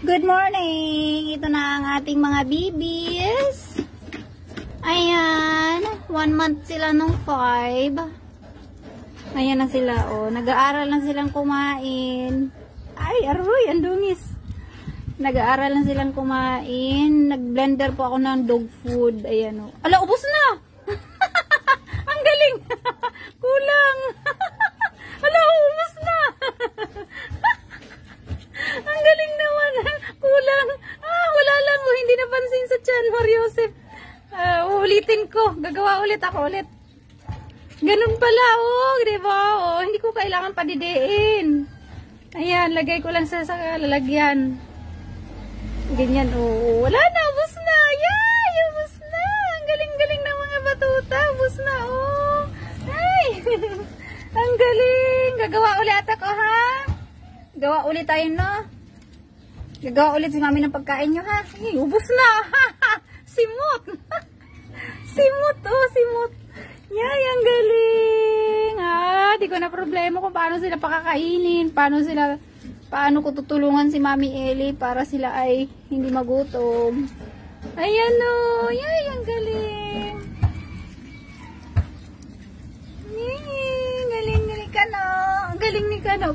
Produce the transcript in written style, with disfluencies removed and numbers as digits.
Good morning! Ito na ang ating mga babies. Ayan. 1 month sila nung 5. Ayan na sila, oh. Nag-aaral na silang kumain. Ay, aroy, ang dungis. Nag-aaral na silang kumain. Nag-blender po ako ng dog food. Ayan, oh. Ala, ubos na! Ang galing! Kulang! Ala, ubos na! Ang galing naman. Kulang. Wala lang. Oh, hindi napansin sa tiyan, Mariosep. Ulitin ko. Gagawa ulit ako ulit. Ganun pala, oh. Diba? Oh, hindi ko kailangan padidiin. Ayan, lagay ko lang sa lalagyan. Ganyan, oh. Wala na, ubos na. Yay! Ubos na. Ang galing-galing ng mga batuta. Ubos na, oh. Ay! Ang galing. Gagawa ulit ako, ha? Gawa ulit tayo, no? Gagawa ulit si mami ng pagkain nyo, ha? Ay, ubos na! Simot! Simot, oh, simot! Yay, ang galing! Di ko na problema kung paano sila pakakainin, paano ko tutulungan si Mami Ellie para sila ay hindi magutom. Ayan, oh! Yay, ang galing! Yay, galing ni Kano! Ang galing ni Kano!